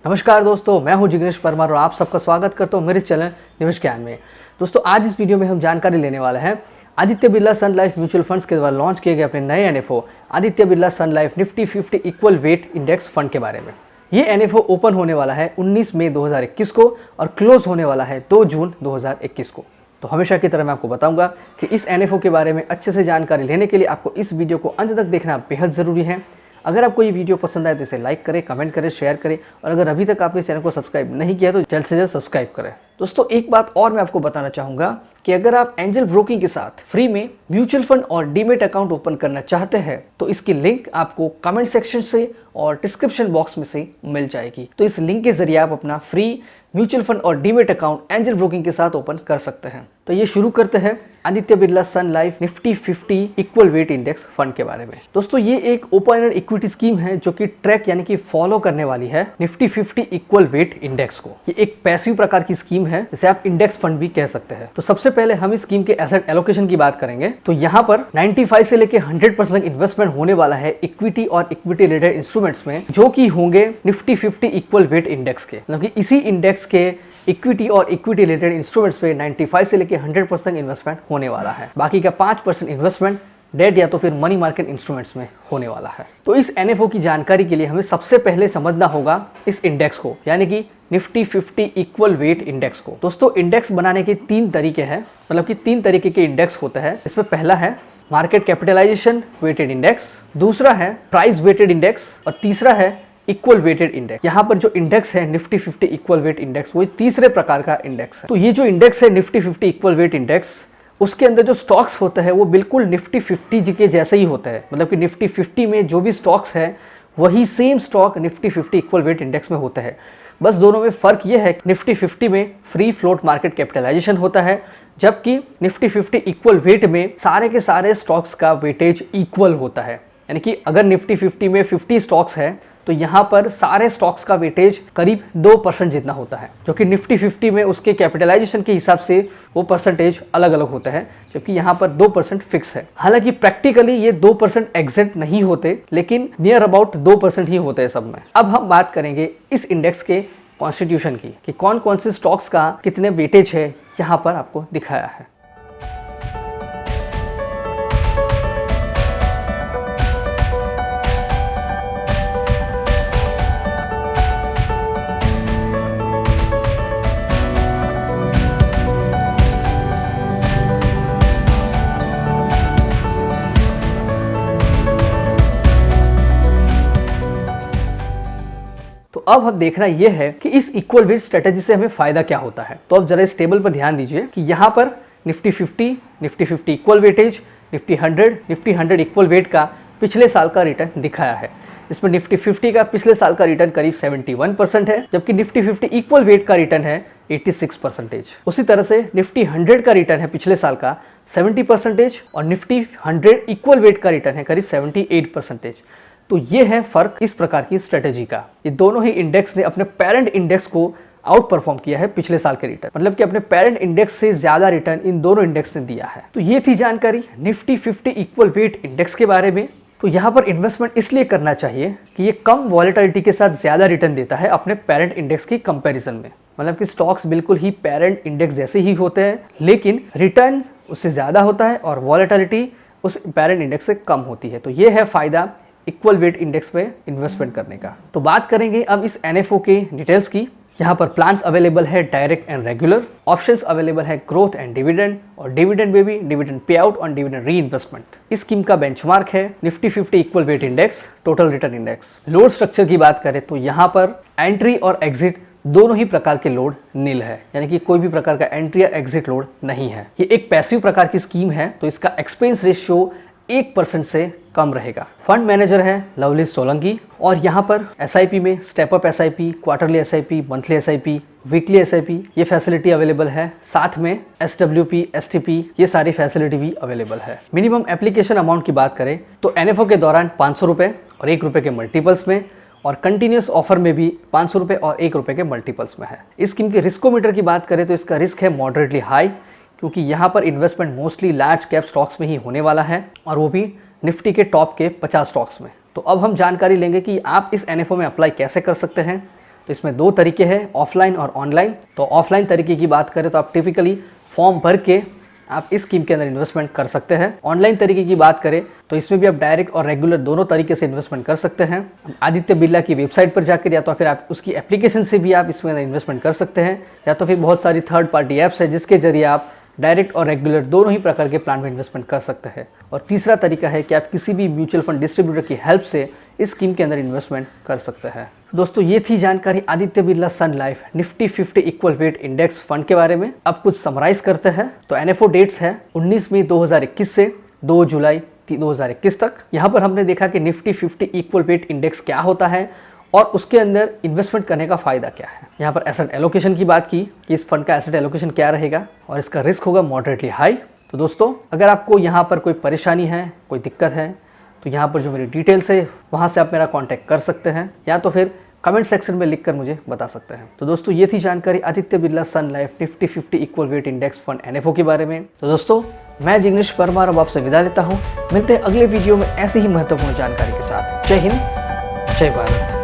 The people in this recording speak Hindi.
नमस्कार दोस्तों, मैं हूं जिग्नेश परमार और आप सबका स्वागत करता हूं मेरे चैनल निवेश ज्ञान में। दोस्तों, आज इस वीडियो में हम जानकारी लेने वाले हैं Aditya Birla Sun Life mutual funds के द्वारा लॉन्च किए गए अपने नए NFO Aditya Birla Sun Life Nifty 50 equal weight index fund के बारे में। ये एनएफओ ओपन होने वाला है 19 मई 2021 को और क्लोज होने वाला है 2 जून 2021 को। तो हमेशा की तरह मैं आपको बताऊंगा कि इस एनएफओ के बारे में अच्छे से जानकारी लेने के लिए आपको इस वीडियो को अंत तक देखना बेहद ज़रूरी है। अगर आपको ये वीडियो पसंद आए तो इसे लाइक करें, कमेंट करें, शेयर करें और अगर अभी तक आपने चैनल को सब्सक्राइब नहीं किया तो जल्द से जल्द सब्सक्राइब करें। दोस्तों, एक बात और मैं आपको बताना चाहूँगा कि अगर आप एंजल ब्रोकिंग के साथ फ्री में म्यूचुअल फंड और डीमेट अकाउंट ओपन करना चाहते हैं तो इसकी लिंक आपको कमेंट सेक्शन से और डिस्क्रिप्शन बॉक्स में से मिल जाएगी। तो इस लिंक के जरिए आप अपना फ्री म्यूचुअल फंड और डीमेट अकाउंट एंजल ब्रोकिंग के साथ ओपन कर सकते हैं। तो ये शुरू करते हैं Aditya Birla Sun Life Nifty 50 equal weight index fund के बारे में। दोस्तों, ये एक ओपन एंड इक्विटी स्कीम है जो कि ट्रैक यानी कि फॉलो करने वाली है निफ्टी 50 इक्वल वेट इंडेक्स को। ये एक पैसिव प्रकार की स्कीम है जिसे आप इंडेक्स फंड भी कह सकते हैं। तो सबसे पहले हम इस स्कीम के एसेट एलोकेशन की बात करेंगे। तो यहाँ पर 95 से लेकर 100% इन्वेस्टमेंट होने वाला है इक्विटी और इक्विटी रिलेटेड इंस्ट्रूमेंट्स में, जो कि होंगे निफ्टी 50 इक्वल वेट इंडेक्स के। मतलब कि इसी इंडेक्स के इक्विटी और इक्विटी रिलेटेड इंस्ट्रूमेंट्स पे 95 से लेकर 100% इन्वेस्टमेंट होने वाला है। बाकी का 5% इन्वेस्टमेंट डेट या तो फिर मनी मार्केट इंस्ट्रूमेंट्स में होने वाला है। तो इस एनएफओ की जानकारी के लिए हमें सबसे पहले समझना होगा इस इंडेक्स को, यानी कि निफ्टी 50 इक्वल वेट इंडेक्स को। दोस्तों, इंडेक्स बनाने के 3 तरीके हैं, मतलब कि 3 तरीके के इंडेक्स होते हैं। इसमें पहला है मार्केट कैपिटलाइजेशन वेटेड इंडेक्स, दूसरा है प्राइस वेटेड इंडेक्स और तीसरा है इक्वल वेटेड इंडेक्स। यहाँ पर जो इंडेक्स है निफ्टी 50 इक्वल वेट इंडेक्स, वो तीसरे प्रकार का इंडेक्स है। तो ये जो इंडेक्स है निफ्टी 50 इक्वल वेट इंडेक्स, उसके अंदर जो स्टॉक्स होते हैं वो बिल्कुल निफ्टी 50 जी के जैसे ही होते हैं। मतलब कि निफ्टी 50 में जो भी स्टॉक्स है वही same stock Nifty 50 equal weight index में होते हैं। बस दोनों में फर्क ये है कि निफ्टी 50 में फ्री फ्लोट मार्केट कैपिटलाइजेशन होता है, जबकि निफ्टी 50 इक्वल वेट में सारे के सारे स्टॉक्स का वेटेज इक्वल होता है। यानी कि अगर निफ्टी 50 में 50 स्टॉक्स है तो यहाँ पर सारे स्टॉक्स का वेटेज करीब 2% जितना होता है, जो कि निफ्टी 50 में उसके कैपिटलाइजेशन के हिसाब से वो परसेंटेज अलग अलग होता है, जबकि यहाँ पर 2% फिक्स है। हालांकि प्रैक्टिकली ये 2% एग्जैक्ट नहीं होते, लेकिन नियर अबाउट 2% ही होते हैं सब में। अब हम बात करेंगे इस इंडेक्स के कॉन्स्टिट्यूशन की कि कौन कौन से स्टॉक्स का कितने वेटेज है, यहाँ पर आपको दिखाया है। तो अब हम देखना यह है कि इस इक्वल वेट स्ट्रेटेजी से हमें फायदा क्या होता है। तो अब जरा इस टेबल पर ध्यान दीजिए कि यहाँ पर Nifty 50, Nifty 50 equal weightage, Nifty 100 equal weight का पिछले साल का रिटर्न दिखाया है। इसमें निफ्टी 50 का पिछले साल का रिटर्न करीब 71% है, जबकि निफ्टी 50 इक्वल वेट का रिटर्न है 86%। उसी तरह से निफ्टी 100 का रिटर्न है पिछले साल का 70% और निफ्टी 100 इक्वल वेट का रिटर्न है करीब 78%। तो ये है फर्क इस प्रकार की स्ट्रेटेजी का। ये दोनों ही इंडेक्स ने अपने पेरेंट इंडेक्स को आउट परफॉर्म किया है पिछले साल के रिटर्न, मतलब कि अपने पेरेंट इंडेक्स से ज्यादा रिटर्न इन दोनों इंडेक्स ने दिया है। तो ये थी जानकारी निफ्टी 50 इक्वल वेट इंडेक्स के बारे में। तो यहाँ पर इन्वेस्टमेंट इसलिए करना चाहिए कि ये कम वॉलेटिलिटी के साथ ज्यादा रिटर्न देता है अपने पेरेंट इंडेक्स की कंपैरिजन में। मतलब कि स्टॉक्स बिल्कुल ही पेरेंट इंडेक्स जैसे ही होते हैं, लेकिन रिटर्न उससे ज्यादा होता है और वॉलेटिलिटी उस पेरेंट इंडेक्स से कम होती है। तो ये है फायदा इक्वल वेट इंडेक्स में इन्वेस्टमेंट करने का। तो बात करेंगे अब इस एनएफओ के डिटेल्स की। यहाँ पर प्लान्स अवेलेबल है direct and regular, options available है ग्रोथ एंड डिविडेंड, और डिविडेंड में भी डिविडेंड पे आउट और डिविडेंड री इन्वेस्टमेंट। इस स्कीम का बेंचमार्क है Nifty 50 equal weight index total return index. Load structure की बात करें तो यहाँ पर एंट्री और एग्जिट दोनों ही प्रकार के लोड नील है, यानी कि कोई भी प्रकार का एंट्री या एग्जिट लोड नहीं है। ये एक पैसिव प्रकार की स्कीम है, तो इसका एक्सपेंस रेशियो 1% से कम रहेगा। फंड मैनेजर है लवली सोलंकी और यहाँ पर एसआईपी में step up SIP, quarterly SIP, monthly SIP, weekly SIP ये फैसिलिटी अवेलेबल है। साथ में एसडब्ल्यूपी, एसटीपी ये सारी फैसिलिटी भी अवेलेबल है। मिनिमम एप्लीकेशन अमाउंट की बात करें तो एनएफओ के दौरान 500 रुपये और 1 रुपये के मल्टीपल्स में, और कंटिन्यूस ऑफर में भी 500 रुपये और 1 रुपये के मल्टीपल्स में है। इस स्कीम के रिस्कोमीटर की बात करें तो इसका रिस्क है मॉडरेटली हाई, क्योंकि यहाँ पर investment mostly large cap stocks में ही होने वाला है, और वो भी निफ्टी के टॉप के 50 स्टॉक्स में। तो अब हम जानकारी लेंगे कि आप इस एनएफओ में अप्लाई कैसे कर सकते हैं। तो इसमें दो तरीके हैं, ऑफलाइन और ऑनलाइन। तो ऑफलाइन तरीके की बात करें तो आप टिपिकली फॉर्म भर के आप इस स्कीम के अंदर इन्वेस्टमेंट कर सकते हैं। ऑनलाइन तरीके की बात करें तो इसमें भी आप डायरेक्ट और रेगुलर दोनों तरीके से इन्वेस्टमेंट कर सकते हैं। आदित्य बिरला की वेबसाइट पर जाकर या तो फिर आप उसकी एप्लीकेशन से भी आप इसमें इन्वेस्टमेंट कर सकते हैं, या तो फिर बहुत सारी थर्ड पार्टी ऐप्स है जिसके जरिए आप डायरेक्ट और रेगुलर दोनों ही प्रकार के प्लान में इन्वेस्टमेंट कर सकते हैं। और तीसरा तरीका है कि आप किसी भी म्यूचुअल फंड डिस्ट्रीब्यूटर की हेल्प से इस स्कीम के अंदर इन्वेस्टमेंट कर सकते हैं। दोस्तों ये थी जानकारी Aditya Birla Sun Life Nifty 50 equal weight index fund के बारे में। अब कुछ समराइज करते हैं। तो NFO डेट्स है 19 मई 2021 से 2 जुलाई 2021 तक। यहाँ पर हमने देखा कि निफ्टी 50 इक्वल वेट इंडेक्स क्या होता है और उसके अंदर इन्वेस्टमेंट करने का फायदा क्या है। यहाँ पर एसेट एलोकेशन की बात की कि इस फंड का एसेट एलोकेशन क्या रहेगा और इसका रिस्क होगा मॉडरेटली हाई। तो दोस्तों अगर आपको यहाँ पर कोई परेशानी है, कोई दिक्कत है, तो यहाँ पर जो मेरी डिटेल्स है वहाँ से आप मेरा कांटेक्ट कर सकते हैं या तो फिर कमेंट सेक्शन में लिखकर मुझे बता सकते हैं। तो दोस्तों ये थी जानकारी Aditya Birla Sun Life Nifty 50 equal weight index fund NFO के बारे में। तो दोस्तों मैं जिग्नेश परमार अब आपसे विदा लेता हूँ। मिलते हैं अगले वीडियो में ऐसी ही महत्वपूर्ण जानकारी के साथ। जय हिंद, जय भारत।